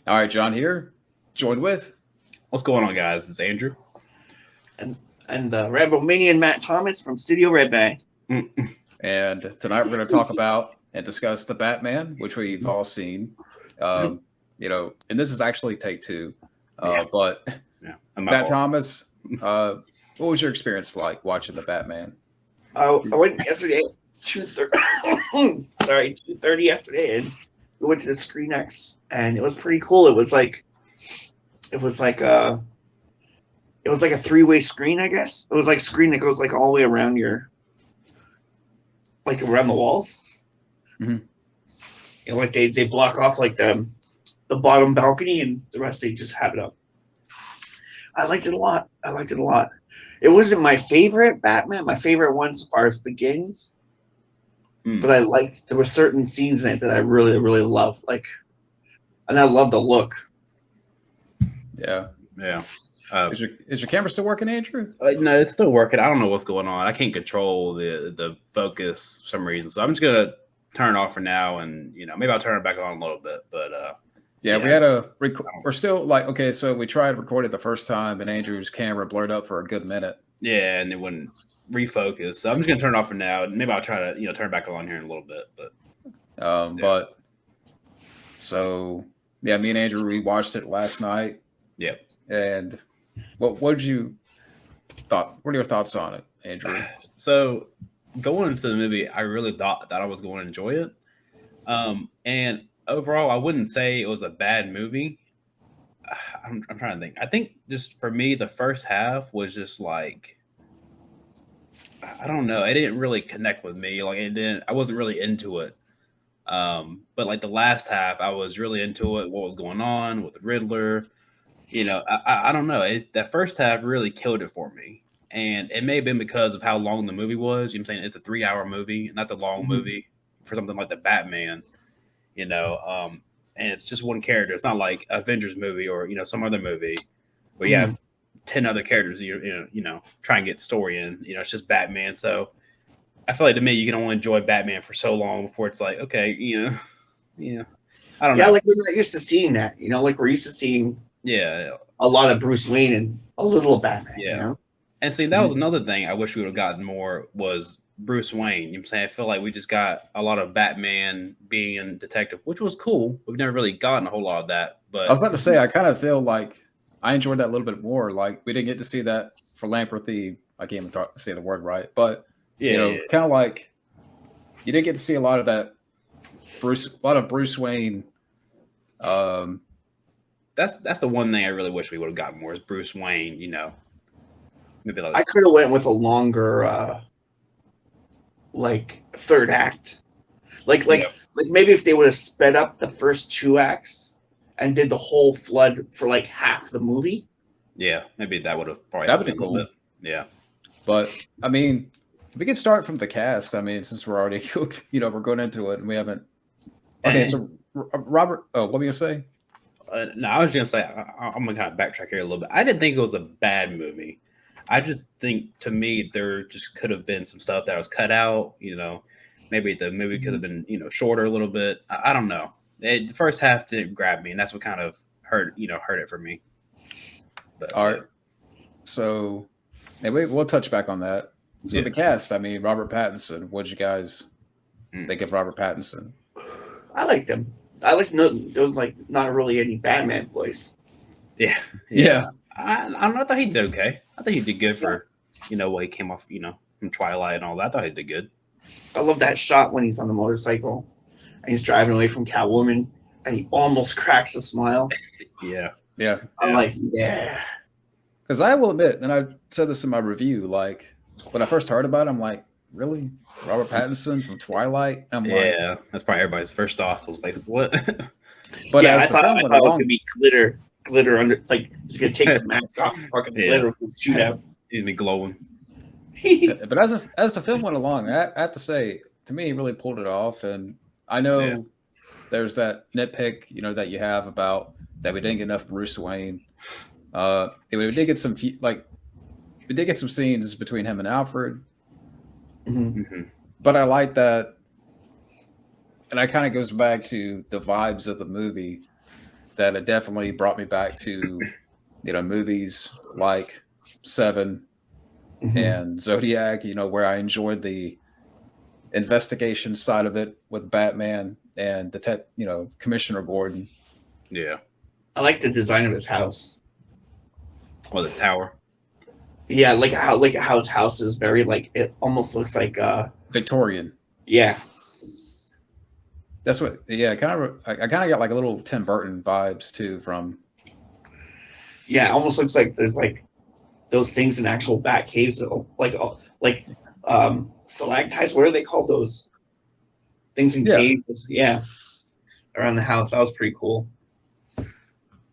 All right, John here, joined with. What's going on, guys? It's Andrew. and the Rambo-manian Matt Thomas from Studio Redband. And tonight we're going to talk about and discuss the Batman, which we've all seen. And this is actually take two. But Matt Thomas, what was your experience like watching the Batman? I went yesterday at 2:30. Sorry, 2:30 yesterday, and we went to the ScreenX, and it was pretty cool. It was like a three-way screen, I guess. It was like screen that goes like all the way around around the walls. Mm-hmm. You know, like they block off like the bottom balcony, and the rest they just have it up. I liked it a lot. It wasn't my favorite Batman, my favorite one so far as Begins. But there were certain scenes in it that I really, really loved. And I love the look. Yeah. Is your camera still working, Andrew? No, it's still working. I don't know what's going on. I can't control the focus for some reason. So I'm just gonna turn it off for now, and maybe I'll turn it back on a little bit. But we had we're still okay. So we tried to record it the first time, and Andrew's camera blurred up for a good minute. Yeah, and it wouldn't refocus. So I'm just gonna turn it off for now, and maybe I'll try to turn it back on here in a little bit. But me and Andrew rewatched it last night. Yep. And what did you thought? What are your thoughts on it, Andrew? So going into the movie, I really thought that I was going to enjoy it. And overall, I wouldn't say it was a bad movie. I'm trying to think. I think just for me, the first half was just like, I don't know. It didn't really connect with me. I wasn't really into it. But like the last half, I was really into it. What was going on with the Riddler? I don't know. That first half really killed it for me. And it may have been because of how long the movie was. You know what I'm saying? It's a 3-hour movie, and that's a long movie for something like the Batman, and it's just one character. It's not like Avengers movie or, some other movie where you have 10 other characters, try and get story in. It's just Batman. So I feel like to me, you can only enjoy Batman for so long before it's like, okay, I don't know. Yeah, like we're not used to seeing that. Like we're used to seeing a lot of Bruce Wayne and a little of Batman. Yeah. And see, that was another thing I wish we would have gotten more was Bruce Wayne. You know what I'm saying? I feel like we just got a lot of Batman being a detective, which was cool. We've never really gotten a whole lot of that. But I was about to say, I kind of feel like I enjoyed that a little bit more. Like we didn't get to see that philanthropy. I can't even say the word right, but kind of like you didn't get to see a lot of that Bruce Wayne. That's the one thing I really wish we would have gotten more is Bruce Wayne. Maybe I could have went with a longer, third act, like maybe if they would have sped up the first 2 acts and did the whole flood for like half the movie. Yeah, maybe that would have probably that'd be cool. Bit. Yeah, but I mean, we can start from the cast. I mean, since we're already we're going into it and we haven't. Okay, so Robert, what were you gonna say? No, I was going to say, I'm going to kind of backtrack here a little bit. I didn't think it was a bad movie. I just think, to me, there just could have been some stuff that was cut out. Maybe the movie could have been, shorter a little bit. I don't know. The first half didn't grab me, and that's what kind of hurt it for me. But, all right. So, we'll touch back on that. So the cast, I mean, Robert Pattinson. What did you guys think of Robert Pattinson? I liked him. I like there was not really any Batman voice. Yeah. I don't know. I thought he did okay. I think he did good for what he came off from Twilight and all that. I thought he did good. I love that shot when he's on the motorcycle and he's driving away from Catwoman and he almost cracks a smile. Yeah. I'm like, yeah. Because I will admit, and I said this in my review, like when I first heard about it, I'm like, really? Robert Pattinson from Twilight? Yeah, that's probably everybody's first thought. I was like, what? But yeah, I thought it was going to be glitter under, like, he's going to take the mask off and fucking glitter with his shootout. He'd be glowing. But as the film went along, I have to say, to me, he really pulled it off. And I know there's that nitpick, that you have about that we didn't get enough Bruce Wayne. We did get some scenes between him and Alfred. Mm-hmm. But I like that, and that kind of goes back to the vibes of the movie. that it definitely brought me back to, movies like Seven and Zodiac, where I enjoyed the investigation side of it with Batman and Commissioner Gordon. Yeah. I like the design of his house. Or the tower. Yeah, how his house is very it almost looks like Victorian. Yeah. That's what. Yeah, I kind of got like a little Tim Burton vibes too from. Yeah, it almost looks like there's those things in actual bat caves, stalactites. What are they called? Those things in caves. Yeah, around the house. That was pretty cool.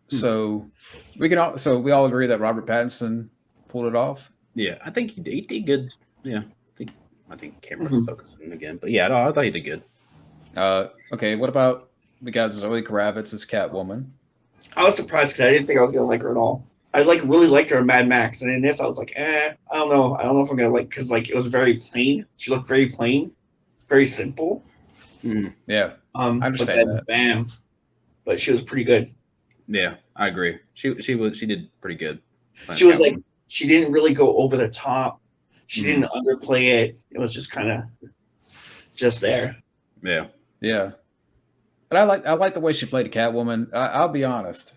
So we all agree that Robert Pattinson pulled it off. Yeah, I think he did good. Yeah, I think camera's focusing again, but yeah, I thought he did good. Okay, what about we got Zoe Kravitz as Catwoman? I was surprised because I didn't think I was gonna like her at all. I really liked her in Mad Max, and in this I was like, I don't know if I'm gonna because it was very plain. She looked very plain, very simple. Yeah, I understand that. Bam, but she was pretty good. Yeah, I agree. She did pretty good. She was she didn't really go over the top. She didn't underplay it. It was just kind of just there. Yeah. Yeah. And I like the way she played Catwoman. I'll be honest.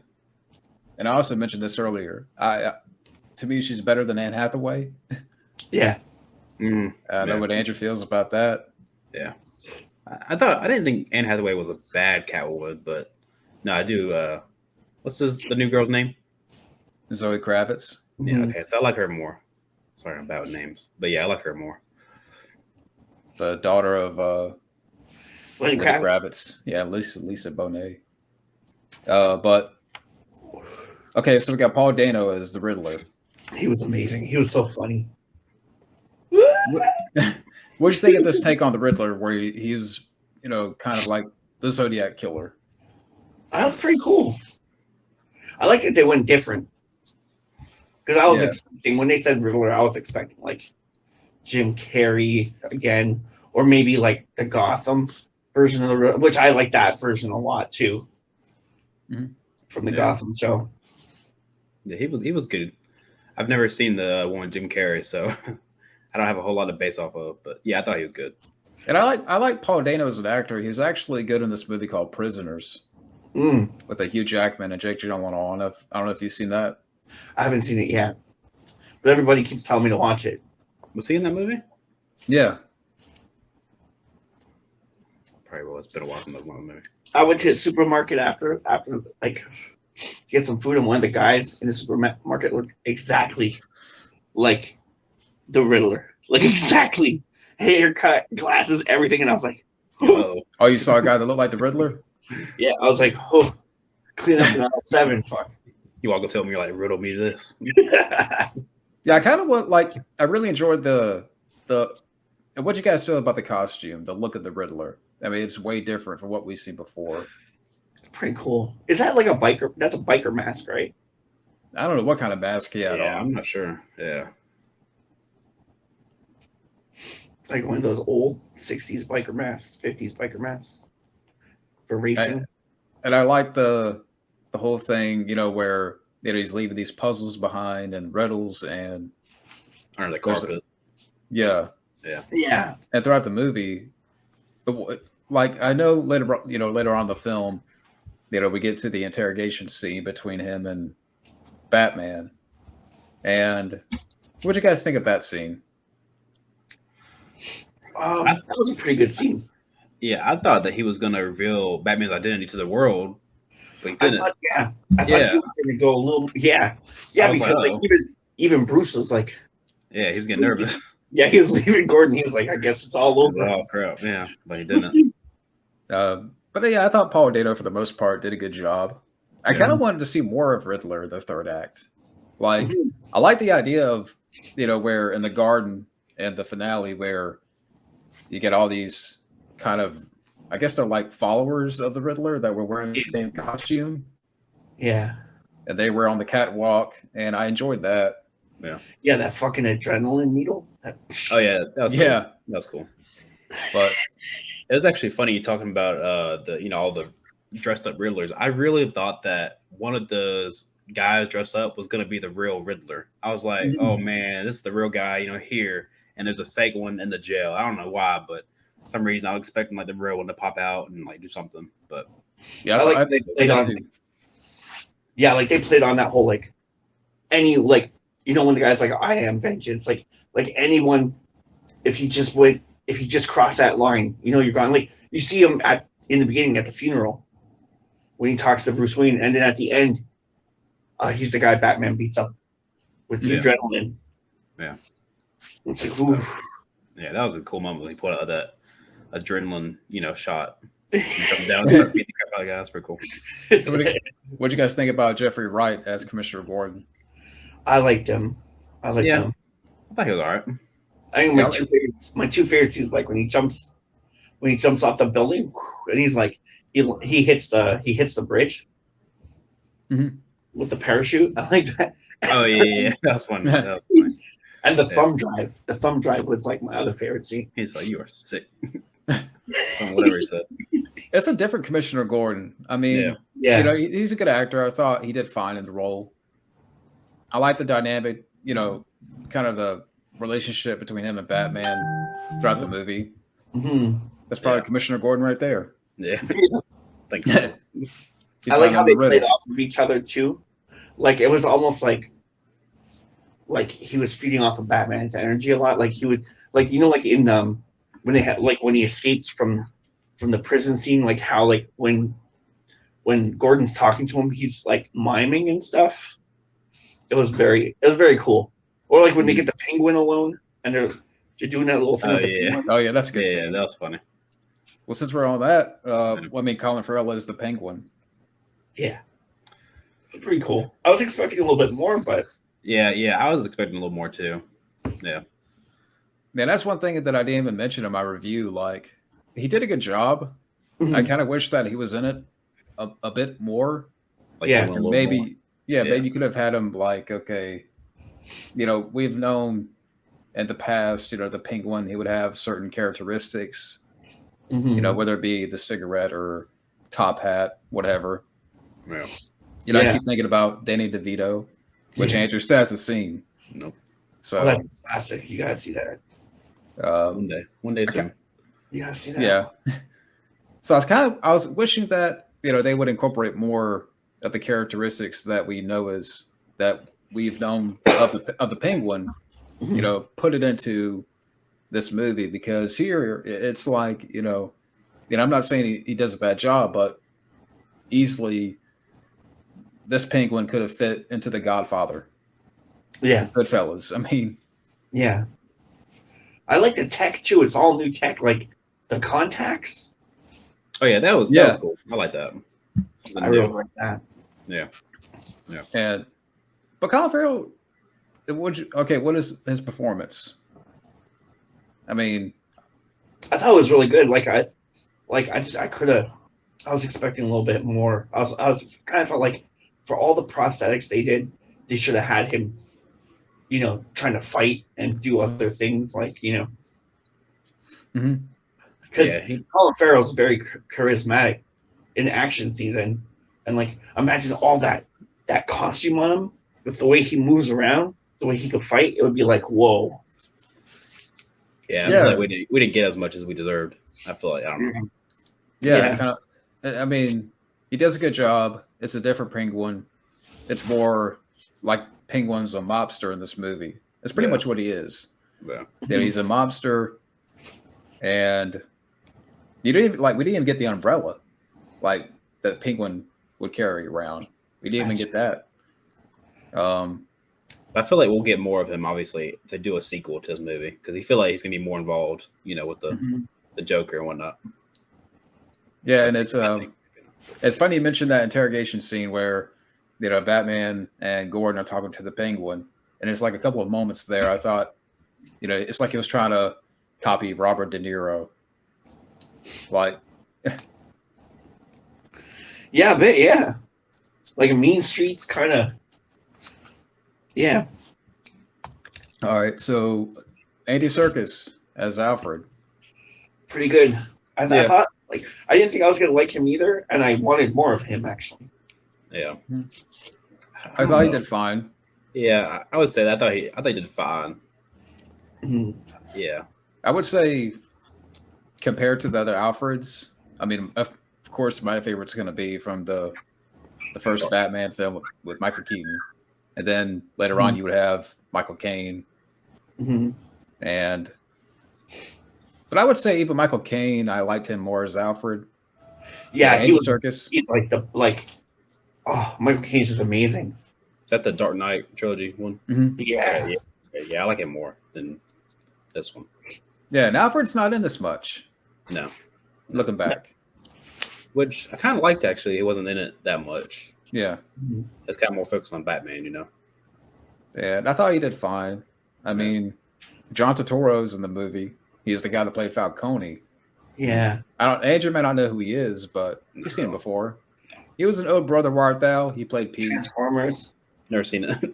And I also mentioned this earlier. To me, she's better than Anne Hathaway. Yeah. I know what Andrew feels about that. Yeah. I didn't think Anne Hathaway was a bad Catwoman, but no, I do. What's the new girl's name? Zoe Kravitz. Yeah, okay. So I like her more. Sorry, I'm bad with names. But yeah, I like her more. The daughter of Lenny Kravitz. Yeah, Lisa Bonet. But okay, so we got Paul Dano as the Riddler. He was amazing. He was so funny. What'd you think of this take on the Riddler, where he was, kind of like the Zodiac killer? That was pretty cool. I like that they went different. Because I was expecting, when they said Riddler, I was expecting Jim Carrey again, or maybe the Gotham version of the Riddler, which I like that version a lot too. From the Gotham show. Yeah, he was good. I've never seen the one with Jim Carrey, so I don't have a whole lot to base off of. But yeah, I thought he was good. And I like Paul Dano as an actor. He was actually good in this movie called Prisoners with Hugh Jackman and Jake Gyllenhaal. I don't know if you've seen that. I haven't seen it yet, but everybody keeps telling me to watch it. Was he in that movie? Yeah. Probably was. It's been a while since I was in that movie. I went to a supermarket after to get some food, and one of the guys in the supermarket looked exactly like the Riddler. Exactly. Haircut, glasses, everything. And I was like, oh, you saw a guy that looked like the Riddler? Yeah, I was like, oh, clean up in aisle 7. Fuck. You walk up to him, you're like, riddle me this. Yeah, I kind of I really enjoyed the what you guys feel about the costume, the look of the Riddler. I mean, it's way different from what we've seen before. Pretty cool. Is that like a biker? That's a biker mask, right? I don't know what kind of mask he had on. I'm not sure. Yeah. Like one of those old 60s biker masks, 50s biker masks for racing. And I like the whole thing, where he's leaving these puzzles behind and riddles and under the carpet. Yeah. And throughout the movie, I know later on in the film, we get to the interrogation scene between him and Batman. And what do you guys think of that scene? That was a pretty good scene. Yeah, I thought that he was going to reveal Batman's identity to the world, but he didn't. I thought he was going to go a little. Yeah, because even Bruce was like, yeah, he was getting nervous. Yeah, he was leaving Gordon. He was like, I guess it's all over. Oh crap! Yeah, but he didn't. But yeah, I thought Paul Dano for the most part did a good job. I kind of wanted to see more of Riddler in the third act. I like the idea of where in the garden and the finale where you get all these kind of, I guess they're like followers of the Riddler that were wearing the same costume. Yeah. And they were on the catwalk, and I enjoyed that. Yeah. Yeah, that fucking adrenaline needle. Oh yeah, that was cool. That was cool. But it was actually funny talking about all the dressed up Riddlers, I really thought that one of those guys dressed up was going to be the real Riddler. I was like, oh man, this is the real guy, here, and there's a fake one in the jail. I don't know why, but for some reason I was expecting like the real one to pop out and like do something. But yeah, like they played on. Yeah, like they played on that whole like any like when the guy's like I am vengeance, like anyone, if you just cross that line, you're gone. Like you see him in the beginning at the funeral when he talks to Bruce Wayne, and then at the end, he's the guy Batman beats up with the adrenaline. Yeah, it's like ooh. Yeah, that was a cool moment when he put out that adrenaline, shot. Come down and beat the crap out of the guy. That's pretty cool. So what do you guys think about Jeffrey Wright as Commissioner Gordon? I liked him. I thought he was all right. I think my two favorites scenes like when he jumps off the building and he's like he hits the bridge with the parachute. I like that. Oh yeah, that's funny. And the thumb drive was like my other favorite scene. He's like, you are sick. Whatever he said. It's a different Commissioner Gordon. I mean, he's a good actor. I thought he did fine in the role. I like the dynamic, kind of the relationship between him and Batman throughout the movie. That's probably Commissioner Gordon right there. Yeah. Thanks. I like how they played off of each other too. Like it was almost like he was feeding off of Batman's energy a lot. Like he would like in when they had when he escaped from the prison scene, like how like when Gordon's talking to him, he's like miming and stuff. It was very cool. Or like when they get the penguin alone and they're doing that little thing with the penguin. Oh yeah, that's good. Yeah, that was funny. Well, since we're on that, Colin Farrell is the Penguin. Yeah, pretty cool. I was expecting a little bit more, but yeah, I was expecting a little more too. Yeah. Man, that's one thing that I didn't even mention in my review. Like, he did a good job. I kind of wish that he was in it a bit more. Like, maybe, more. Maybe you could have had him like, okay, we've known in the past, the Penguin, he would have certain characteristics, whether it be the cigarette or top hat, whatever. Yeah. I keep thinking about Danny DeVito, which Andrew still hasn't seen. Nope. So that's classic. You gotta see that. One day soon. You gotta see that. Yeah. So I was wishing that they would incorporate more of the characteristics that we know that we've known of the Penguin. Put it into this movie, because here it's like I'm not saying he does a bad job, but easily this Penguin could have fit into The Godfather. Yeah. Goodfellas. I mean. Yeah. I like the tech too. It's all new tech, like the contacts. Oh yeah, that was cool. I like that. I really like that. Yeah. But Colin Farrell, what is his performance? I mean, I thought it was really good. I was expecting a little bit more. I was kind of felt like for all the prosthetics they did, they should have had him, trying to fight and do other things, because Colin Farrell's very charismatic in action scenes, and like imagine all that costume on him with the way he moves around, the way he could fight. It would be like whoa. Yeah, I feel like we didn't get as much as we deserved. I feel like I don't know. Yeah. I mean, he does a good job. It's a different Penguin. It's more like Penguin's a mobster in this movie. That's pretty much what he is. Yeah. He's a mobster, and we didn't even get the umbrella like that Penguin would carry around. We didn't even get that. I feel like we'll get more of him, obviously, if they do a sequel to his movie, because he feel like he's gonna be more involved, with the Joker and whatnot. Yeah, and it's funny you mentioned that interrogation scene where Batman and Gordon are talking to the Penguin, and it's like a couple of moments there. I thought, it's like he was trying to copy Robert De Niro, like. Yeah, a bit, yeah. Like a Mean Streets kind of. Yeah. All right, so Andy Serkis as Alfred. Pretty good. I Like I didn't think I was gonna like him either, and I wanted more of him actually. Yeah. I thought he did fine. Yeah, I would say that. I thought he did fine. Mhm. Yeah. I would say compared to the other Alfreds, I mean, of course, my favorite's going to be from the first Batman film with Michael Keaton, and then later on you would have Michael Caine, Mhm. but I would say even Michael Caine, I liked him more as Alfred. Yeah, he was. Circus. He's like. Oh, Michael Caine's is amazing. Is that the Dark Knight trilogy one? Mm-hmm. Yeah. Yeah, I like him more than this one. Yeah, and Alfred's not in this much. No. Looking back. Which I kind of liked, actually. He wasn't in it that much. Yeah. It's kind of more focused on Batman, you know? Yeah, I thought he did fine. I mean, John Turturro's in the movie. He's the guy that played Falcone. Yeah. Andrew may not know who he is, but you've seen him before. He was an old brother Ward Thou. He played Pete. Transformers. Never seen it.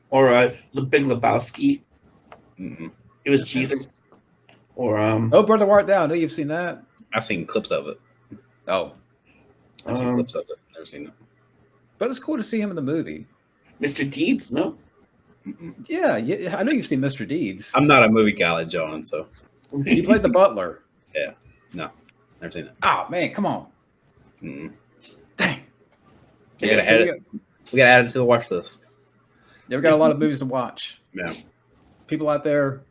Or The Big Lebowski. Mm-mm. It was Jesus. Or Oh, brother Ward Thou. I know you've seen that. I've seen clips of it. Oh, I've seen clips of it. Never seen it. but it's cool to see him in the movie. Mr. Deeds, no? Yeah, I know you've seen Mr. Deeds. I'm not a movie guy like John, so He played the butler. yeah. No, never seen it. Oh man, come on. Mm-mm. Dang. We gotta add it to the watch list. Yeah, we got a lot of movies to watch. Yeah. People out there,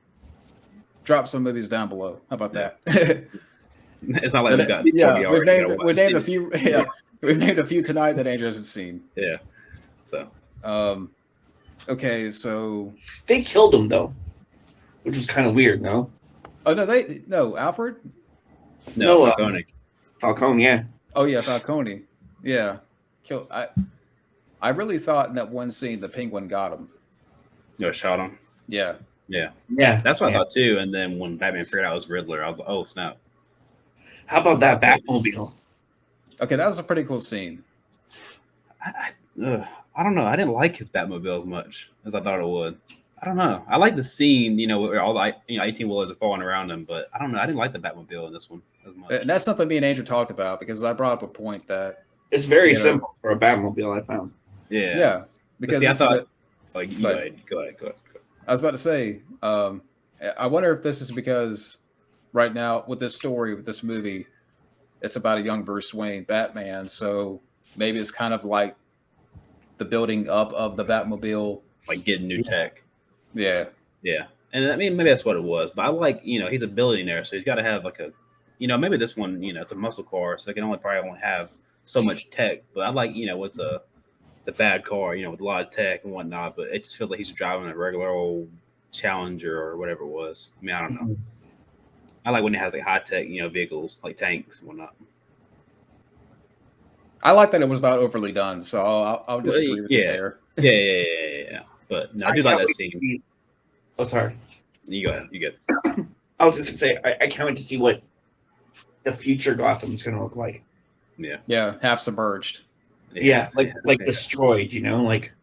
drop some movies down below. How about that? It's not like we've got we've named a few. Yeah, we've named a few tonight that Andrew hasn't seen. Yeah. So. Okay, so They killed him though, which was kind of weird. No. oh no, Alfred. No, Falcone. Yeah. Oh yeah, Falcone. Yeah, kill. I really thought in that one scene the Penguin got him. No, shot him. Yeah. Yeah. That's what I thought too. And then when Batman figured out it was Riddler, I was like, oh snap. How about that Batmobile? Okay, that was a pretty cool scene. I don't know. I didn't like his Batmobile as much as I thought it would. I don't know. I like the scene, where all the 18-wheelers are falling around him, but I don't know. I didn't like the Batmobile in this one as much. And that's something me and Andrew talked about because I brought up a point that it's very simple for a Batmobile. I found. Yeah. Because see, I thought. Go ahead. I was about to say, I wonder if this is because right now with this story, with this movie, it's about a young Bruce Wayne Batman. So maybe it's kind of like the building up of the Batmobile, like getting new tech. Yeah. And I mean, maybe that's what it was. But I like, he's a billionaire, so he's got to have like a, maybe this one, it's a muscle car, so it can probably have so much tech. But I like, it's a bad car, with a lot of tech and whatnot. But it just feels like he's driving a regular old Challenger or whatever it was. I mean, I don't know. I like when it has like high tech, vehicles like tanks and whatnot. I like that it was not overly done, so I'll disagree with you there. Yeah. But no, I do like that scene. Oh, sorry. You go ahead. You get. I was just gonna say I can't wait to see what the future Gotham is gonna look like. Yeah, half submerged. Yeah, like destroyed. Like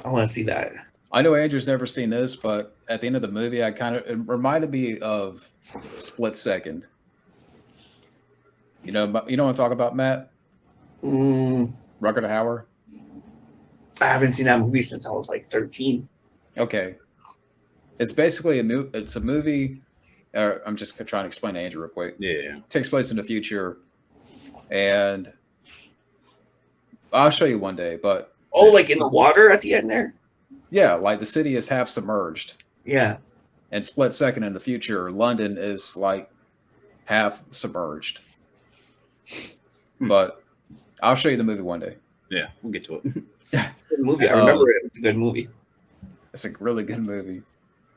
I want to see that. I know Andrew's never seen this, but at the end of the movie, it reminded me of Split Second. You know what I'm talking about, Matt? Rucker Hauer. I haven't seen that movie since I was like 13. Okay, it's basically it's a movie. I'm just trying to explain to Andrew real quick. Yeah, it takes place in the future, and I'll show you one day. But like in the water at the end there. Yeah, like the city is half submerged. Yeah, and Split Second in the future, London is like half submerged. But I'll show you the movie one day. Yeah, we'll get to it. Good movie. I remember it. It's a good movie. It's a really good movie.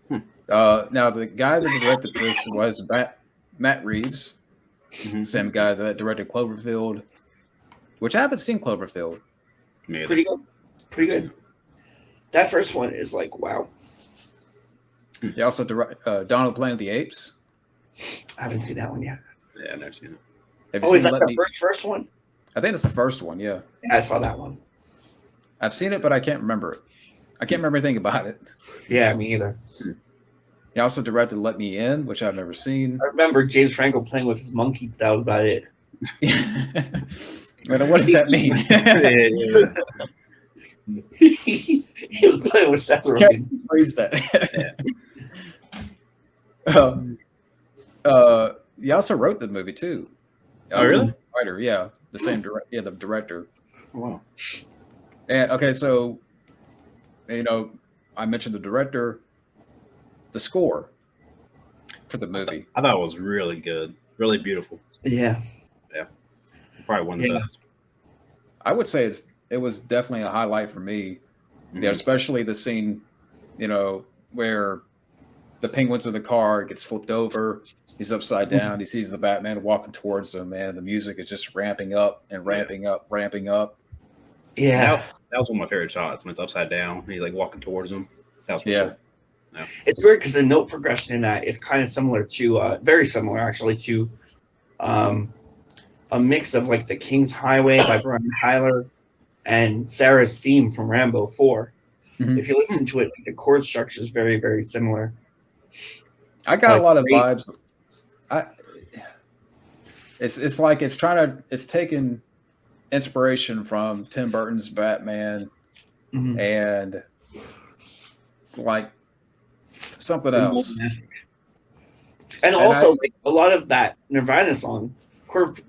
Now, the guy that directed this was Matt Reeves, same guy that directed Cloverfield, which I haven't seen Cloverfield. Pretty good. That first one is like, wow. He also directed Dano Planet of the Apes. I haven't seen that one yet. Yeah, I've never seen it. Is that the first one? I think it's the first one, yeah. Yeah, I saw that one. I've seen it, but I can't remember it. I can't remember anything about it. Yeah, me either. He also directed Let Me In, which I've never seen. I remember James Franco playing with his monkey, but that was about it. What does that mean? He was playing with Seth Rogen. Phrase that. He also wrote the movie too. Oh, really? Writer, yeah, the same the director. Oh, wow. And okay, so I mentioned the director, the score for the movie. I thought it was really good, really beautiful. Yeah. Probably one of the best. I would say it was definitely a highlight for me. Mm-hmm. Yeah, especially the scene, where the penguin's in the car, gets flipped over, he's upside down, he sees the Batman walking towards him, and the music is just ramping up and ramping up. Yeah. That was one of my favorite shots when it's upside down. He's like walking towards him. That was really cool. Yeah. It's weird because the note progression in that is kind of similar to, very similar actually to a mix of like The King's Highway by Brian Tyler and Sarah's theme from Rambo 4. Mm-hmm. If you listen to it, the chord structure is very, very similar. I got a lot of vibes. It's like it's taking inspiration from Tim Burton's Batman and like something else. And also, like a lot of that Nirvana song, chord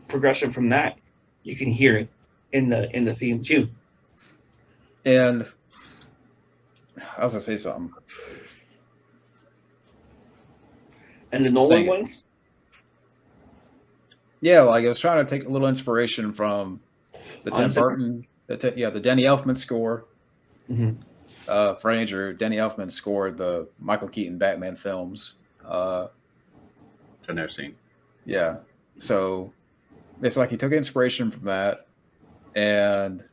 progression from that, you can hear it in the theme too. And I was gonna say something. And the Nolan ones? Yeah, like I was trying to take a little inspiration from the Tim Burton, the Danny Elfman score. Mm-hmm. For Andrew, Danny Elfman scored the Michael Keaton Batman films. I've never seen. Yeah, so it's like he took inspiration from that, and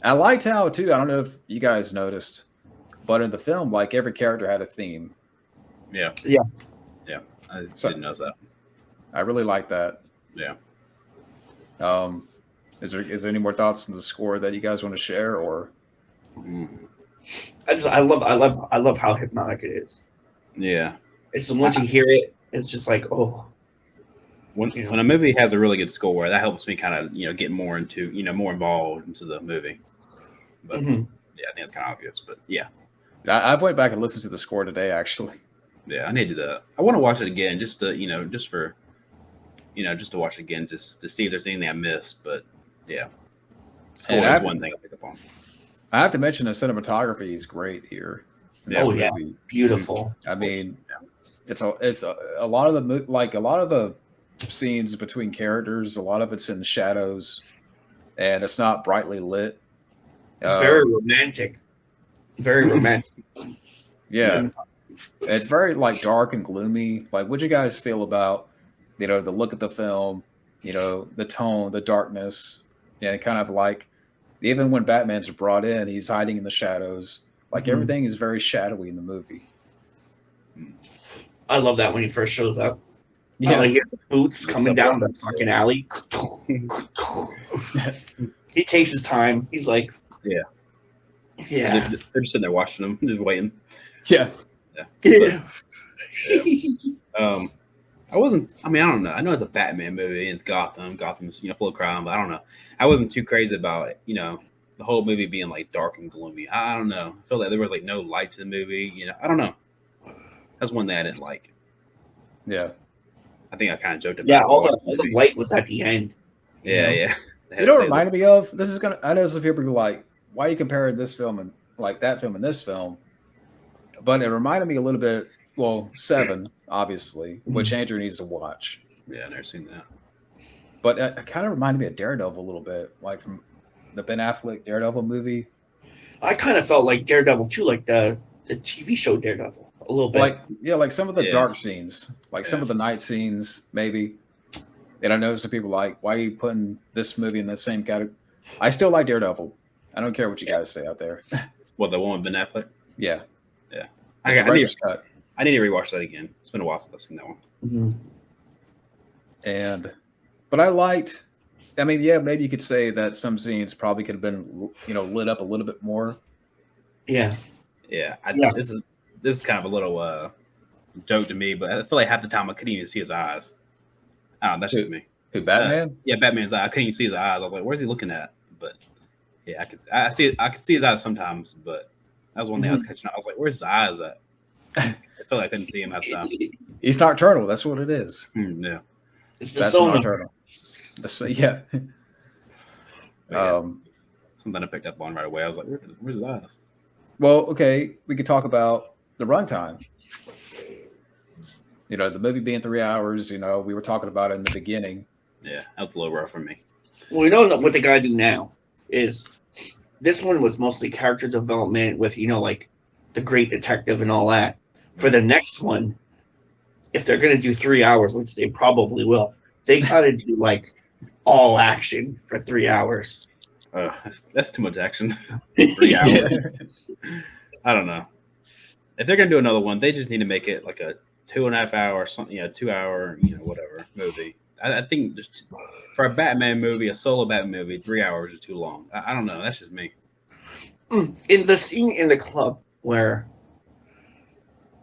I liked how too. I don't know if you guys noticed, but in the film, like every character had a theme. Yeah. I didn't notice that. I really like that. Yeah. Is there any more thoughts on the score that you guys want to share, or? I love how hypnotic it is. Yeah. It's once you hear it, it's just like, oh. When a movie has a really good score, that helps me kind of get more into more involved into the movie. But yeah, I think it's kind of obvious. But yeah, I've went back and listened to the score today actually. Yeah, I need to do that. I want to watch it again just to just to watch it again, just to see if there's anything I missed. But yeah, score is one thing I pick up on. I have to mention the cinematography is great here. Yeah, beautiful. I mean, it's a lot of the scenes between characters. A lot of it's in shadows, and it's not brightly lit. It's very romantic. Very romantic. Yeah, it's very like dark and gloomy. Like, what'd you guys feel about the look of the film? The tone, the darkness, and kind of like even when Batman's brought in, he's hiding in the shadows. Like everything is very shadowy in the movie. I love that when he first shows up. Yeah, like his boots coming down the fucking alley. He takes his time. He's like, yeah. They're just sitting there watching him, just waiting. Yeah. But, I wasn't. I mean, I don't know. I know it's a Batman movie and it's Gotham. Gotham's full of crime, but I don't know. I wasn't too crazy about it. The whole movie being like dark and gloomy. I don't know. I felt like there was like no light to the movie. I don't know. That's one thing I didn't like. Yeah. I think I kind of joked about. Yeah, all the light was at the end. Yeah. You know what it reminded me of? This is gonna. I know some people are like, "Why are you comparing this film and like that film and this film?" But it reminded me a little bit. Well, Seven, obviously, which Andrew needs to watch. Yeah, I've never seen that. But it kind of reminded me of Daredevil a little bit, like from the Ben Affleck Daredevil movie. I kind of felt like Daredevil too, like the TV show Daredevil a little bit. Like some of the dark scenes, like some of the night scenes, maybe. And I know some people like, why are you putting this movie in the same category? I still like Daredevil. I don't care what you guys say out there. What, the one with Ben Affleck? Yeah. I need to rewatch that again. It's been a while since I've seen that one. But I liked. I mean, yeah, maybe you could say that some scenes probably could have been, lit up a little bit more. Yeah. This is kind of a little joke to me, but I feel like half the time I couldn't even see his eyes. I don't know. That's just me. Who, Batman? Yeah, Batman's eye. I couldn't even see his eyes. I was like, "Where's he looking at?" But yeah, I can see his eyes sometimes, but that was one thing I was catching. I was like, "Where's his eyes at?" I feel like I couldn't see him half the time. He's nocturnal. That's what it is. Yeah, It's the That's sonar. nocturnal. Yeah. yeah. Something I picked up on right away. I was like, "Where's his eyes?" Well, okay, we could talk about the runtime. You know, the movie being 3 hours. You know, we were talking about it in the beginning. Yeah, that was a little rough for me. Well, you know what they gotta do now is this one was mostly character development with, you know, like the great detective and all that. For the next one, if they're gonna do 3 hours, which they probably will, they gotta do like all action for 3 hours. That's too much action. 3 hours. I don't know. If they're gonna do another one, they just need to make it like a 2.5 hour, something, 2 hour, whatever movie. I think just for a Batman movie, a solo Batman movie, 3 hours is too long. I don't know. That's just me. In the scene in the club where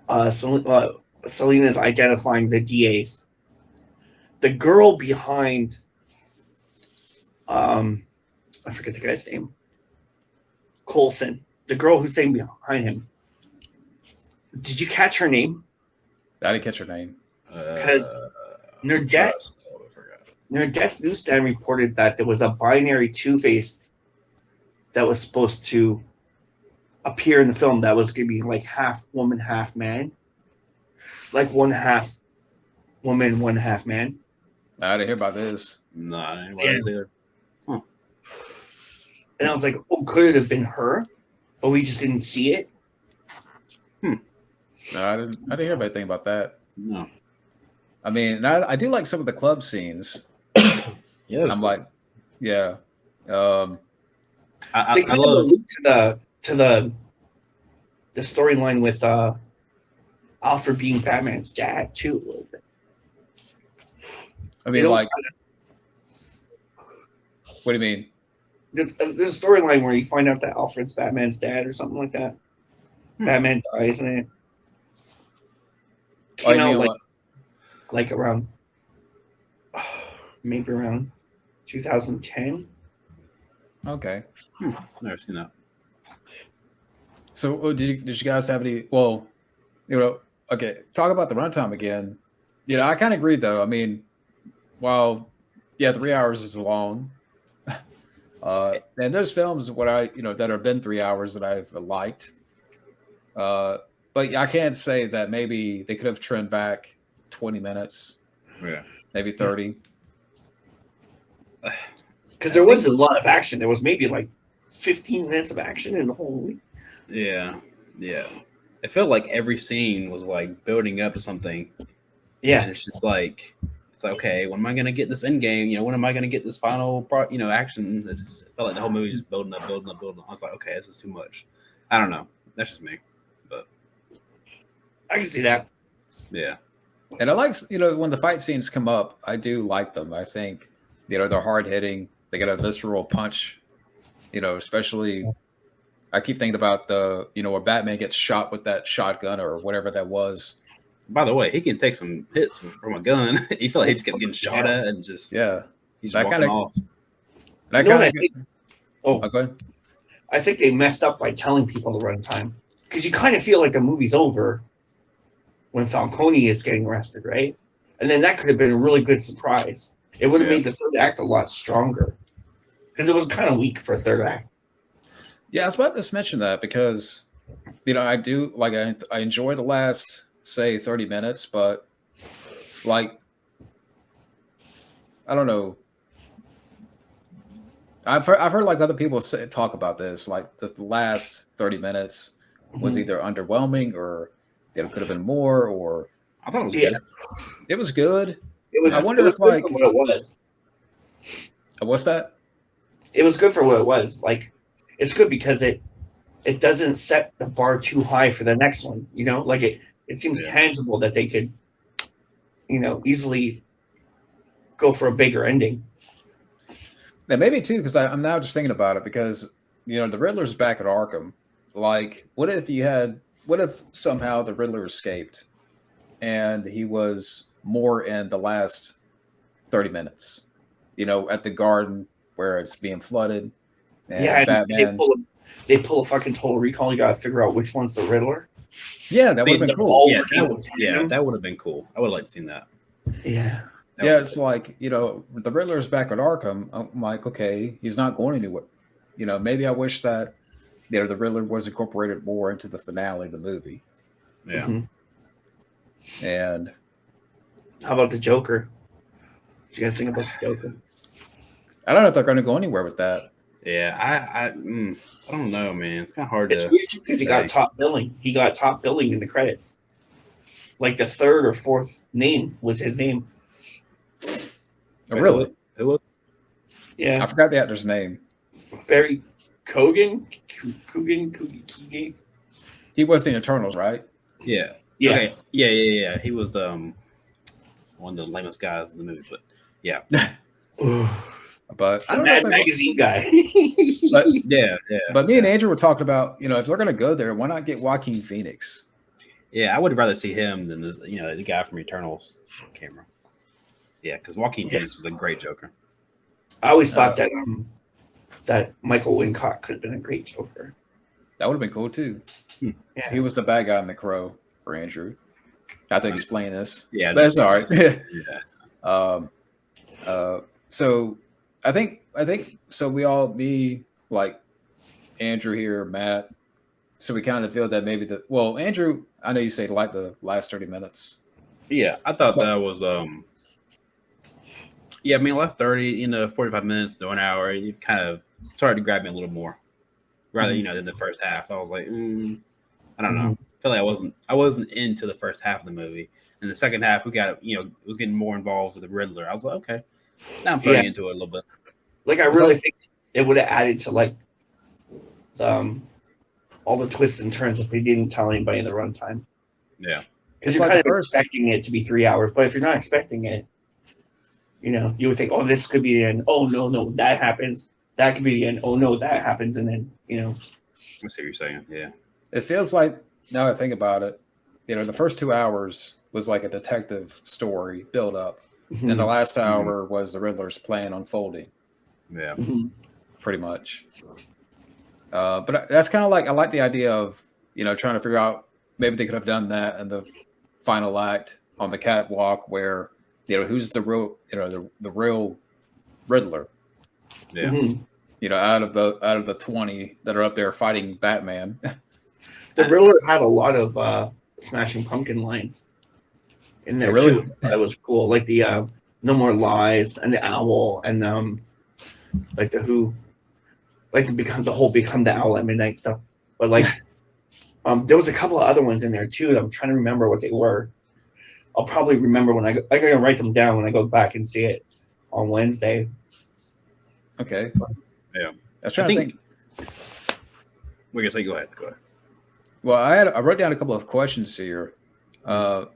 Selena's identifying the DAs, the girl behind, I forget the guy's name, Coulson, the girl who's sitting behind him. Did you catch her name? I didn't catch her name. Because Nerdette Newsstand reported that there was a binary Two-Face that was supposed to appear in the film that was going to be like half woman, half man. Like one half woman, one half man. I didn't hear about this. No, I didn't hear about it either. Huh. And I was like, oh, could it have been her? But we just didn't see it. No, I didn't hear anything about that. No. I mean, I do like some of the club scenes. Yeah, I'm like, yeah. They kind of allude to the storyline with Alfred being Batman's dad too a little bit. I mean, like, what do you mean? There's a storyline where you find out that Alfred's Batman's dad or something like that. Batman dies in it. Came out like around maybe around 2010. Okay. Never seen that. So did you guys have any? Well, okay. Talk about the runtime again. I kind of agree though. I mean, while 3 hours is long, and there's films that have been 3 hours that I've liked. But I can't say that maybe they could have trimmed back 20 minutes. Yeah. Maybe 30. Because there was a lot of action. There was maybe like 15 minutes of action in the whole movie. Yeah. Yeah. It felt like every scene was like building up to something. Yeah. And it's just like, okay, when am I going to get this end game? When am I going to get this final action? It just felt like the whole movie just building up. I was like, okay, this is too much. I don't know. That's just me. But I can see that. Yeah. And I like, when the fight scenes come up, I do like them. I think, they're hard hitting. They get a visceral punch, especially I keep thinking about where Batman gets shot with that shotgun or whatever that was. By the way, he can take some hits from a gun. He felt like he just kept getting shot at and just, he's that walking off. Okay. I think they messed up by telling people the runtime. Because you kind of feel like the movie's over when Falcone is getting arrested, right? And then that could have been a really good surprise. It would have made the third act a lot stronger. Because it was kind of weak for a third act. Yeah, I was about to mention that because, I do, like, I enjoy the last, say, 30 minutes, but, like, I don't know. I've heard like other people talk about this, like the last 30 minutes was either underwhelming or it could have been more, or I thought it was good. It was good. It was. I wonder if like for what it was. What's that? It was good for what it was. Like, it's good because it doesn't set the bar too high for the next one. Like it seems tangible that they could, easily go for a bigger ending. Yeah, maybe too, because I'm now just thinking about it because the Riddler's back at Arkham. Like, what if somehow the Riddler escaped and he was more in the last 30 minutes. You know, at the garden where it's being flooded, and Yeah, and Batman. they pull a fucking Total Recall. You got to figure out which one's the Riddler. Yeah, that would have been cool. That would have been cool. I would have liked to seen that. Yeah. It's like, you know, the Riddler's back at Arkham. I'm like, okay, he's not going anywhere. You know, maybe I wish that, you know, the Riddler was incorporated more into the finale of the movie. Yeah. Mm-hmm. And how about the Joker? What you guys think about the Joker? I don't know if they're going to go anywhere with that. Yeah, I don't know, man. It's kind of hard. It's weird because he got top billing. He got top billing in the credits. Like the third or fourth name was his name. Oh, really? Who was? Yeah, I forgot the actor's name. Barry Keoghan. He was the Eternals, right? Yeah. Yeah. Okay. Yeah. He was one of the lamest guys in the movie, but yeah. But I don't know know. Magazine guy. But yeah. But me and Andrew were talking about, you know, if they're going to go there, why not get Joaquin Phoenix? Yeah, I would rather see him than this, you know, the guy from Eternals camera. Yeah, because Joaquin Phoenix was a great Joker. I always thought that Michael Wincott could have been a great Joker. That would have been cool too. Yeah. He was the bad guy in The Crow for Andrew. I have to explain this. Yeah, but it's all right. Yeah. So I think so. We all be like Andrew here, Matt. So we kind of feel that maybe Andrew, I know you say like the last 30 minutes. Yeah, I thought that was yeah, I mean last 30, 45 minutes to an hour, you kind of started to grab me a little more. Rather, than the first half. I was like, I don't know. I feel like I wasn't into the first half of the movie. In the second half, we got it was getting more involved with the Riddler. I was like, okay. Now I'm putting into it a little bit. Like I really think it would have added to like all the twists and turns if they didn't tell anybody in the runtime. Yeah. Because you're kind of expecting it to be 3 hours, but if you're not expecting it, you would think, oh, this could be the end. Oh, no, that happens. That could be the end. Oh, no, that happens. And then, I see what you're saying. Yeah. It feels like, now that I think about it, the first 2 hours was like a detective story build up. And the last hour was the Riddler's plan unfolding. Yeah. Pretty much. But that's kind of like, I like the idea of, trying to figure out, maybe they could have done that in the final act on the catwalk where, who's the real, the real Riddler. Yeah. Out of the 20 that are up there fighting Batman. The Riddler had a lot of Smashing Pumpkin lines in there too. That was cool. Like the No More Lies and the Owl and like the Who, like become the Owl at Midnight stuff. But like there was a couple of other ones in there too. I'm trying to remember what they were. I'll probably remember when I'm gonna write them down when I go back and see it on Wednesday. Okay. Yeah. I was trying to think. We're gonna say go ahead. Well, I wrote down a couple of questions here. And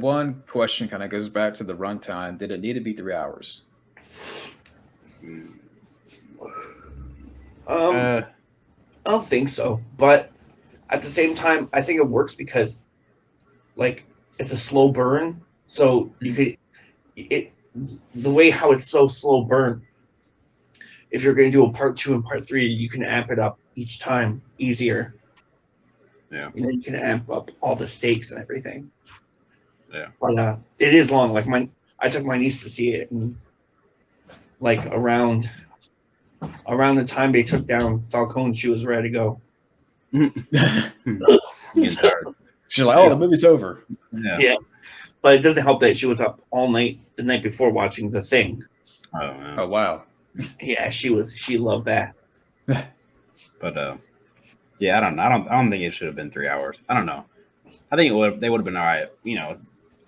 one question kind of goes back to the runtime. Did it need to be 3 hours? I don't think so, but at the same time, I think it works because, like, it's a slow burn. So you could, the way how it's so slow burn. If you're going to do a part 2 and part 3, you can amp it up each time easier. Yeah. You can amp up all the stakes and everything. Yeah. But it is long. Like I took my niece to see it, and like around the time they took down Falcone, she was ready to go. She's like, "Oh, the movie's over." Yeah. But it doesn't help that she was up all night the night before watching The Thing. Oh wow. Yeah, she loved that. But yeah, I don't think it should have been 3 hours. I don't know. I think they would have been all right.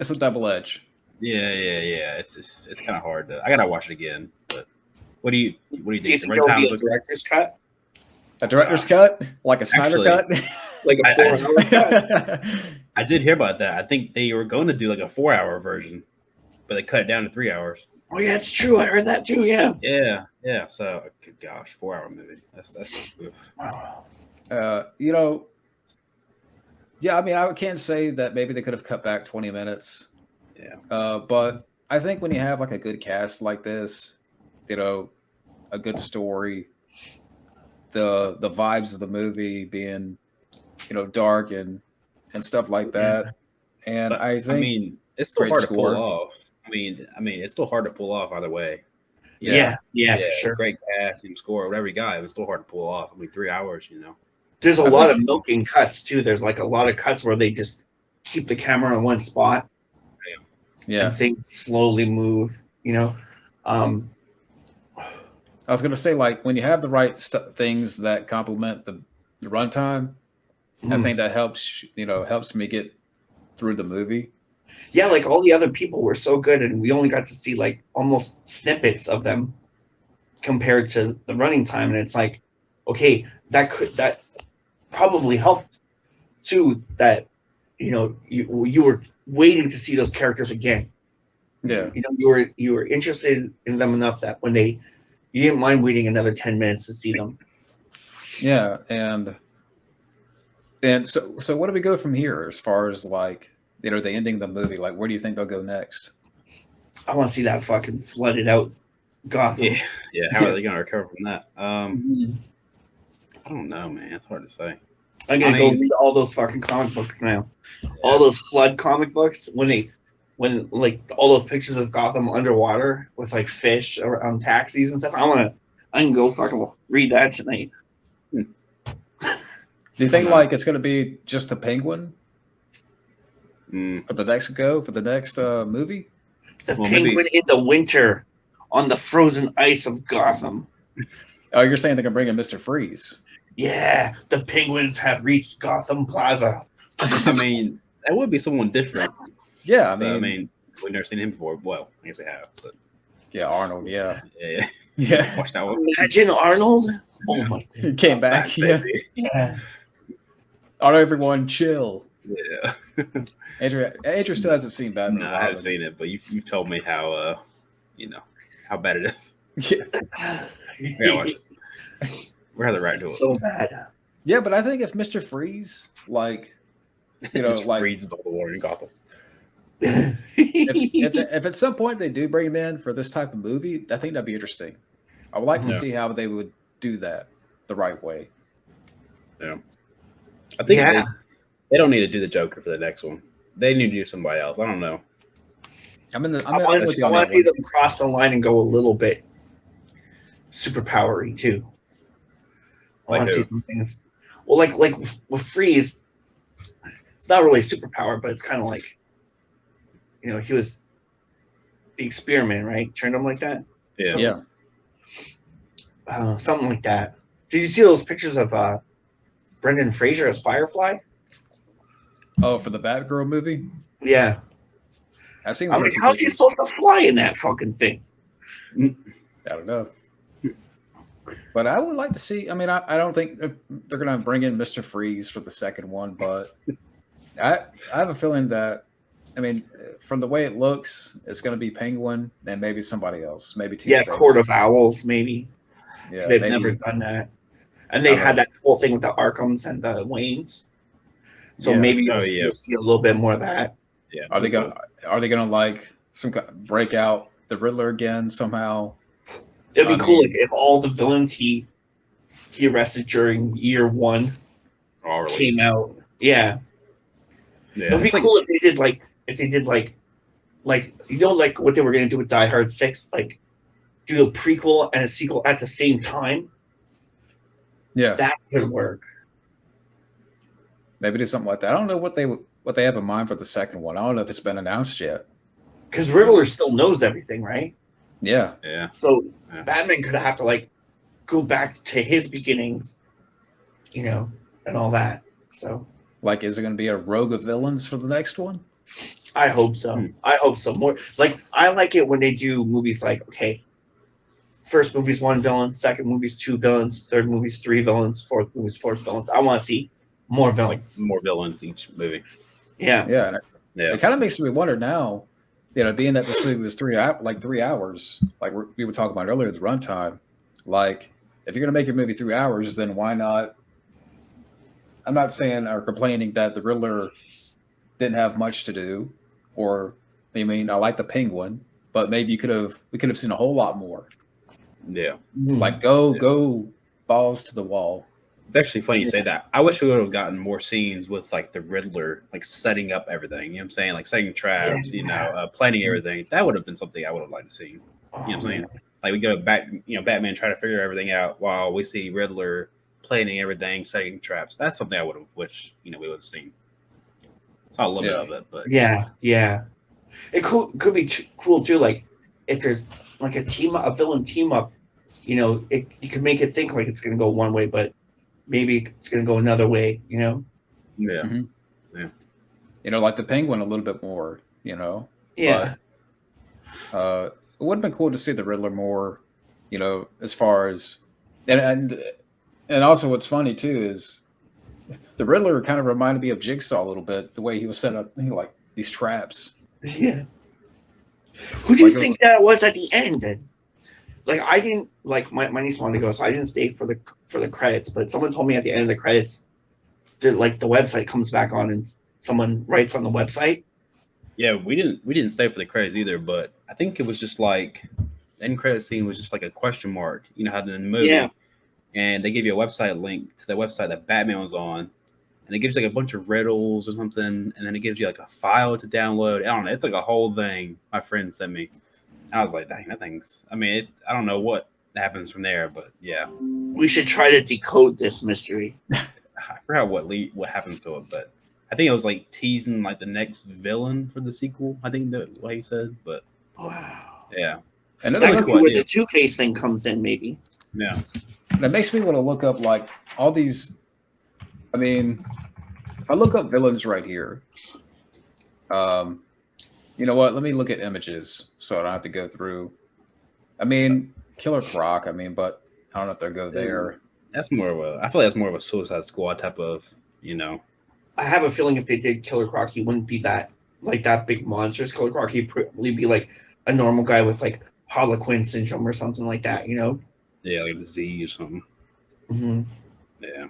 It's a double edge. Yeah. It's kind of hard to. I gotta watch it again. But what do you think? Do you think there'll be a director's cut? A director's cut, like a Snyder cut, like a 4-hour cut. I did hear about that. I think they were going to do like a 4-hour version, but they cut it down to 3 hours. Oh yeah, it's true. I heard that too. Yeah. Yeah. So, gosh, 4-hour movie. That's. Yeah, I mean, I can't say that maybe they could have cut back 20 minutes. Yeah. But I think when you have like a good cast like this, you know, a good story, the vibes of the movie being, dark and stuff like that. And But I I think mean, it's still great hard to pull score. off. It's still hard to pull off either way. Yeah, for sure. Great cast and score, whatever you got, it was still hard to pull off. I mean, 3 hours, There's a I lot think of milking cuts too. There's like a lot of cuts where they just keep the camera in one spot Yeah. and things slowly move. I was gonna say, like, when you have the right things that complement the runtime, I think that helps me get through the movie. Yeah, like all the other people were so good, and we only got to see like almost snippets of them compared to the running time, and it's like, okay, that probably helped too. That you were waiting to see those characters again. Yeah. You were interested in them enough that when you didn't mind waiting another 10 minutes to see them. Yeah, and so what do we go from here as far as like the ending of the movie? Like, where do you think they'll go next? I want to see that fucking flooded out Gotham. Yeah. How are they going to recover from that? Mhm. I don't know, man. It's hard to say. I'm gonna go read all those fucking comic books now. All those flood comic books when like all those pictures of Gotham underwater with like fish or taxis and stuff. I can go fucking read that tonight. Do you think like it's gonna be just a penguin for the next movie? The penguin in the winter on the frozen ice of Gotham. Oh, you're saying they're gonna bring in Mr. Freeze? Yeah, the penguins have reached Gotham Plaza. I mean, that would be someone different. Yeah, I mean, we've never seen him before. Well, I guess we have. But yeah, Arnold. Yeah. Watch that one. Imagine Arnold. Oh my! He came back. Yeah. All right, everyone, chill. Yeah. Andrew still hasn't seen Batman. No, I haven't seen it, but you've told me how how bad it is. Yeah. Yeah, watch it. We have the right to it. So bad. Yeah, but I think if Mr. Freeze, like, Just like freezes all the water in Gotham. if at some point they do bring him in for this type of movie, I think that'd be interesting. I would like to see how they would do that the right way. Yeah. I think they don't need to do the Joker for the next one. They need to do somebody else. I don't know. I want to see them cross the line and go a little bit superpowery too. I want to see some things. Well, like with Freeze, it's not really a superpower, but it's kind of like, he was the experiment, right? Turned him like that. Yeah. Something like that. Did you see those pictures of Brendan Fraser as Firefly? Oh, for the Batgirl movie? Yeah. I've seen. I'm like, how's he supposed to fly in that fucking thing? I don't know. But I would like to see. I mean, I don't think they're going to bring in Mr. Freeze for the second one, but I have a feeling that, I mean, from the way it looks, it's going to be Penguin and maybe somebody else, maybe Two-Face. Yeah, Court of Owls, maybe. Yeah, they've never done that, and they had that whole thing with the Arkhams and the Waynes. So maybe you'll see a little bit more of that. Yeah. Are they gonna like break out the Riddler again somehow? It'd be cool if all the villains he arrested during year one came out. Yeah. It'd be cool if they did like what they were gonna do with Die Hard 6, like do a prequel and a sequel at the same time. Yeah. That could work. Maybe do something like that. I don't know what they have in mind for the second one. I don't know if it's been announced yet. Because Riddler still knows everything, right? Yeah. Yeah. So Batman could have to like go back to his beginnings, and all that. So like, is it going to be a rogue of villains for the next one? I hope so. I hope so. More like, I like it when they do movies like, okay, first movie's one villain, second movie's two villains, third movie's three villains, fourth movie's four villains. I want to see more villains. More villains each movie. Yeah. Yeah. It kind of makes me wonder now, being that this movie was 3 hours, like we were talking about earlier, the runtime. Like, if you're going to make your movie 3 hours, then why not I'm not saying or complaining that the Riddler didn't have much to do, or I mean, I like the Penguin, but maybe we could have seen a whole lot more. Yeah. Like go balls to the wall. It's actually funny you say that. I wish we would have gotten more scenes with like the Riddler, like setting up everything. You know what I'm saying? Like setting traps, planning everything. That would have been something I would have liked to see. You know what I'm saying? Like we go back, Batman try to figure everything out while we see Riddler planning everything, setting traps. That's something I would have wished, we would have seen. Saw a little bit of it, but yeah. It could be cool too. Like if there's like a villain team up, you could make it think like it's going to go one way, but maybe it's going to go another way. Yeah. Yeah. Like the Penguin a little bit more. Yeah. But, it would have been cool to see the Riddler more. As far as and also what's funny too is the Riddler kind of reminded me of Jigsaw a little bit, the way he was set up, like these traps. Yeah. Who do you think that was at the end? Then? Like I didn't like my niece wanted to go, so I didn't stay for the credits. But someone told me at the end of the credits, the website comes back on and someone writes on the website. Yeah, we didn't stay for the credits either, but I think it was just like the end credit scene was just like a question mark. How in the movie, and they give you a website link to the website that Batman was on. And it gives you like a bunch of riddles or something, and then it gives you like a file to download. I don't know. It's like a whole thing my friend sent me. And I was like, dang, that thing's. I mean, I don't know what happens from there, but yeah. We should try to decode this mystery. I forgot what happens to it, but I think it was like teasing like the next villain for the sequel. I think that's what he said, but wow, yeah. And that's cool where the Two-Face thing comes in, maybe. Yeah, that makes me want to look up like all these. I mean, if I look up villains right here, you know what? Let me look at images so I don't have to go through. I mean, Killer Croc. I mean, but I don't know if they'll go there. That's more of a. I feel like that's more of a Suicide Squad type of. I have a feeling if they did Killer Croc, he wouldn't be that big monstrous Killer Croc. He'd probably be like a normal guy with like Harlequin syndrome or something like that. Yeah, like a disease or something. Mm-hmm. Yeah.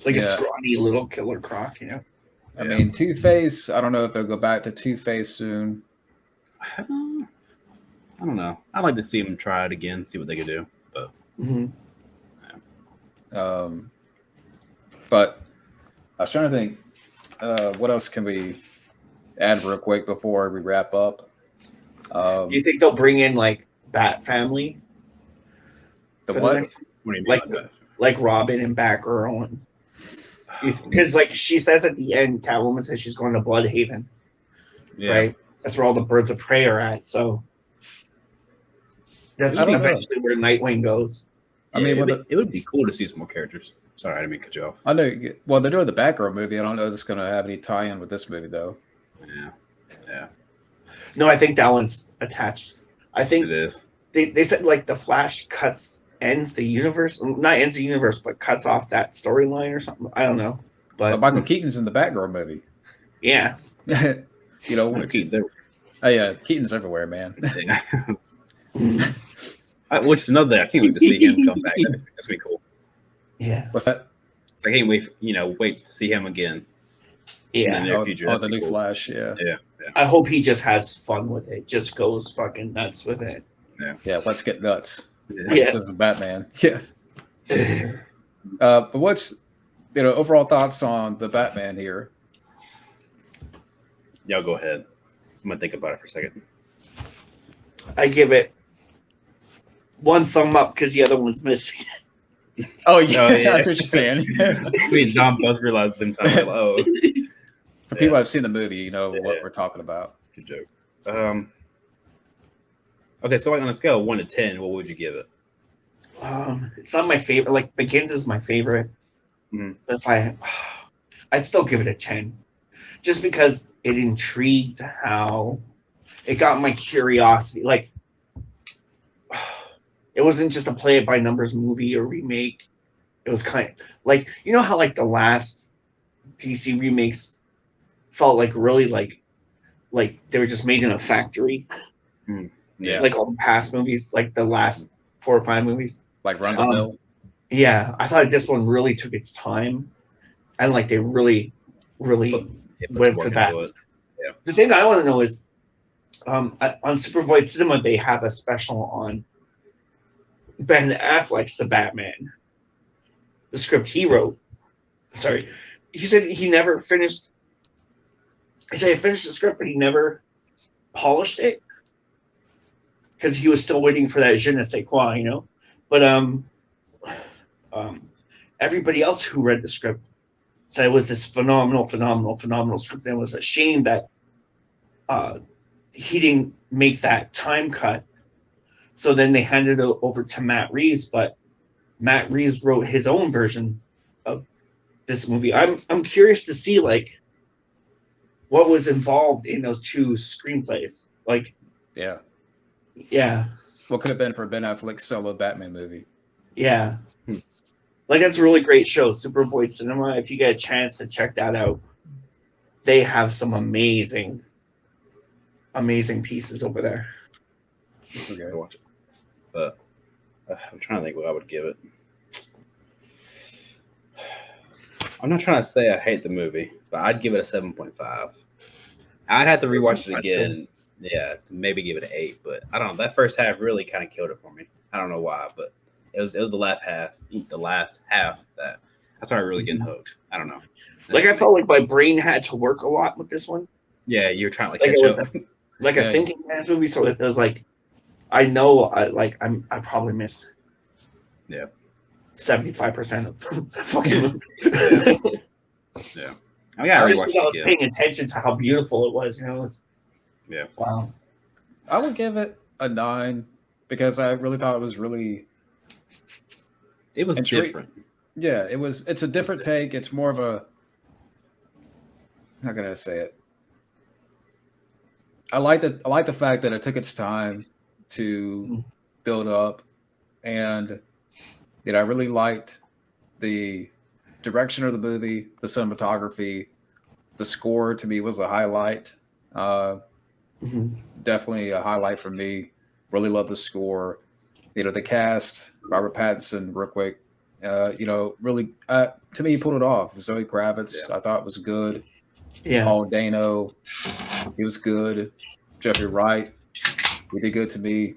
Like a scrawny little Killer Croc, I mean, Two-Face, I don't know if they'll go back to Two-Face soon. I don't know. I'd like to see them try it again, see what they could do. But, but I was trying to think, what else can we add real quick before we wrap up? Do you think they'll bring in like Bat Family? The what? What do you mean like Robin and Batgirl and. Because, like she says at the end, Catwoman says she's going to Bloodhaven, right? That's where all the birds of prey are at. So that's eventually where Nightwing goes. I mean, it would be cool to see some more characters. Sorry, I didn't mean to cut you off. I know. Well, they're doing the Batgirl movie. I don't know if it's going to have any tie-in with this movie, though. Yeah. No, I think that one's attached. I think it is. They said like the Flash ends the universe, not ends the universe, but cuts off that storyline or something. I don't know. But Michael Keaton's in the Batgirl movie. Yeah. Keaton's everywhere. Oh yeah, Keaton's everywhere, man. Which is another thing. I can't wait to see him come back. That's gonna be cool. Yeah. What's that? So I can't wait. Wait to see him again. Yeah. In the near future. The new cool. Flash. Yeah. I hope he just has fun with it. Just goes fucking nuts with it. Yeah. Let's get nuts. Yeah. This is Batman. Yeah. But what's overall thoughts on the Batman here? Y'all go ahead. I'm gonna think about it for a second. I give it one thumb up because the other one's missing. Oh yeah, that's what you're saying. Me and Dom both realized at the same time. For people who've seen the movie, what we're talking about. Good joke. Okay, so like on a scale of 1 to 10, what would you give it? It's not my favorite. Like Begins is my favorite. Mm-hmm. But I'd still give it a 10, just because it intrigued how it got my curiosity. Like it wasn't just a play it by numbers movie or remake. It was kind of like how like the last DC remakes felt like really like they were just made in a factory. Mm. Yeah, like all the past movies, like the last 4 or 5 movies, like Run the Mill. Yeah, I thought this one really took its time and like they really Put went some for work that. into it. The thing I want to know is, on Supervoid Cinema, they have a special on Ben Affleck's The Batman, the script he wrote. Sorry, he said he never finished. He said he finished the script, but he never polished it because he was still waiting for that je ne sais quoi, you know. But everybody else who read the script said it was this phenomenal script. And it was a shame that he didn't make that time cut. So then they handed it over to Matt Reeves, but Matt Reeves wrote his own version of this movie. I'm curious to see like what was involved in those two screenplays. Like, Yeah. What could have been for Ben Affleck's solo Batman movie? Yeah. Like, that's a really great show, Supervoid Cinema. If you get a chance to check that out, they have some amazing pieces over there. Okay, watch it. But I'm trying to think what I would give it. I'm not trying to say I hate the movie, but I'd give it a 7.5. I'd have to rewatch it again. Yeah, to maybe give it an 8. But I don't know. That first half really kind of killed it for me. I don't know why, but it was the last half. The last half that I started really getting hooked. I don't know. Like, I felt like my brain had to work a lot with this one. Yeah, you're trying to Like catch it was up. a thinking man's movie, so it was like, I know I probably missed 75% of the fucking movie. Yeah. I gotta Just rewatch because I was it again. paying attention to how beautiful it was, you know. Wow. I would give it a 9 because I really thought it was really. It was different. Yeah, it was. It's a different take. It's more of a. How can I say it? I like the fact that it took its time to build up, and I really liked the direction of the movie, the cinematography, the score. To me, was a highlight. Definitely a highlight for me. Really love the score. The cast, Robert Pattinson, real quick. Really to me, he pulled it off. Zoe Kravitz, I thought was good. Yeah. Paul Dano, he was good. Jeffrey Wright, he did good to me.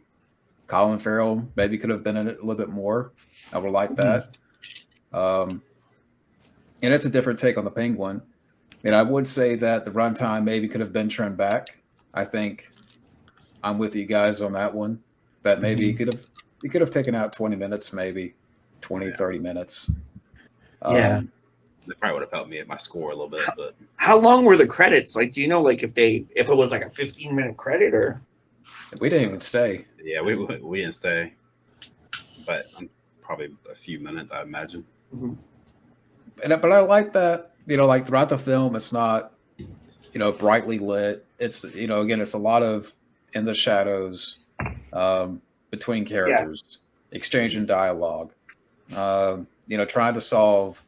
Colin Farrell maybe could have been in it a little bit more. I would like that. And it's a different take on the Penguin. And I would say that the runtime maybe could have been trimmed back. I think I'm with you guys on that one. That maybe you could have taken out 20 minutes, maybe 20, 30 minutes. Yeah. They probably would have helped me at my score a little bit, but how long were the credits? Like, do you know, like, if it was like a 15-minute credit or? We didn't even stay. Yeah, we didn't stay, but probably a few minutes, I imagine. But I like that. Like throughout the film, it's not brightly lit. It's again, it's a lot of in the shadows between characters, exchanging dialogue. Trying to solve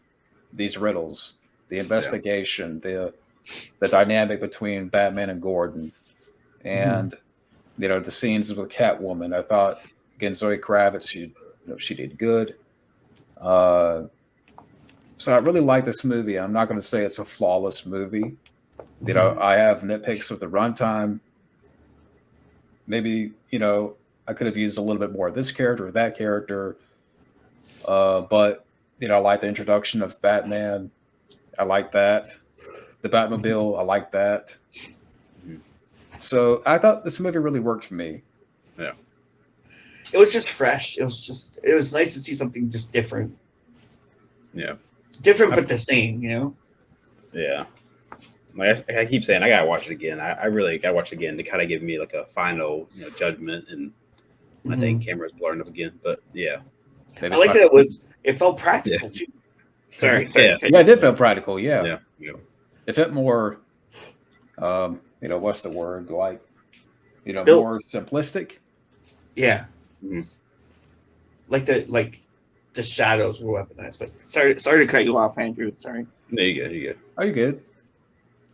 these riddles, the investigation, the dynamic between Batman and Gordon, and the scenes with Catwoman. I thought again, Zoe Kravitz, she did good. So I really like this movie. I'm not going to say it's a flawless movie. I have nitpicks with the runtime. Maybe I could have used a little bit more of this character or that character. But I like the introduction of Batman. I like that. The Batmobile, I like that. So I thought this movie really worked for me. Yeah. It was just fresh. It was nice to see something just different. Yeah. Different but the same, Yeah. Like I keep saying, I gotta watch it again. I really gotta watch it again to kind of give me like a final judgment, and I think camera's blurring up again. But yeah. I like that it felt practical too. Sorry. Yeah, it did feel practical. Yeah. Yeah. It felt more, what's the word? Like, Built. More simplistic. Yeah. Like the shadows were weaponized. But sorry to cut you off, Andrew. Sorry. No, you good. Oh, you're good.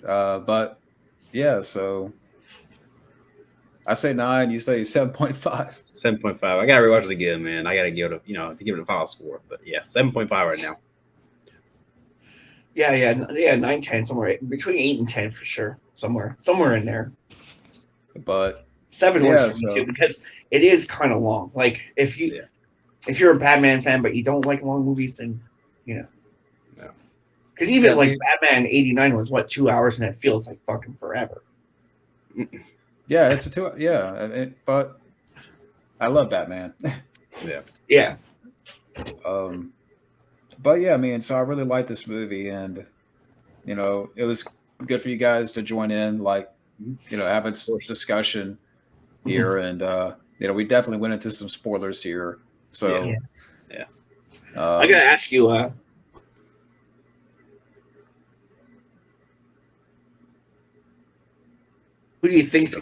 But yeah, so I say 9, you say 7.5. 7.5. I gotta rewatch it again, man. I gotta give it to give it a final score. But yeah, 7.5 right now. Yeah, 9, 10, somewhere between 8 and 10 for sure. Somewhere in there. But 7 Yeah, works for me so- too because it is kind of long. Like if you're a Batman fan but you don't like long movies, then because even Yeah, like Batman '89 was 2 hours and it feels like fucking forever. yeah, it's a 2. Yeah, but I love Batman. Yeah. But yeah, I mean, so I really like this movie, and it was good for you guys to join in, like have a discussion here, and we definitely went into some spoilers here. So Yeah. I gotta ask you, who do you think's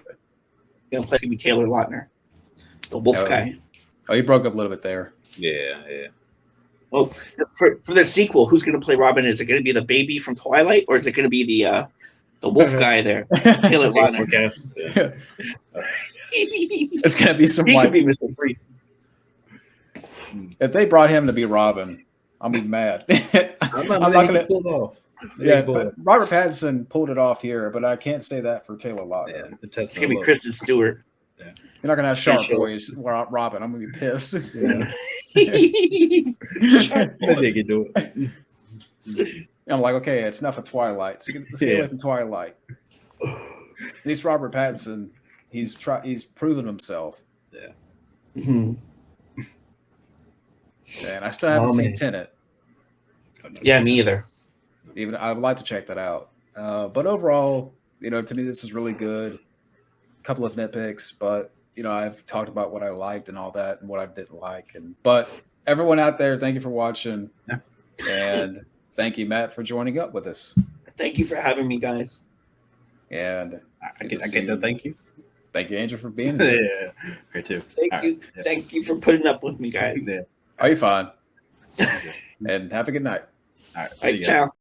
gonna play Taylor Lautner, the Wolf guy? Oh, you broke up a little bit there. Yeah. Well, for the sequel, who's gonna play Robin? Is it gonna be the baby from Twilight, or is it gonna be the Wolf guy there, Taylor Lautner? It's gonna be some He like could be Mr. Freeze. if they brought him to be Robin, I'll be mad. I'm not gonna pull it off. Yeah, but Robert Pattinson pulled it off here, but I can't say that for Taylor Lautner. Yeah, It's gonna be Kristen Stewart. You're not gonna have Sharp Sure. Boys Robin. I'm gonna be pissed. Yeah. They can do it. I'm like, okay, it's enough of Twilight. Let's get away from Twilight. At least Robert Pattinson, he's proven himself. Mhm. And I still haven't seen Tenet. Yeah, me either. Even I would like to check that out. But overall, to me, this was really good. A couple of nitpicks, but I've talked about what I liked and all that, and what I didn't like. But everyone out there, thank you for watching, and thank you, Matt, for joining up with us. Thank you for having me, guys. And I get to thank you. Thank you, Angel, for being here. Yeah, here too. Thank you for putting up with me, guys. Are you fine? And have a good night. All right. All right, ciao.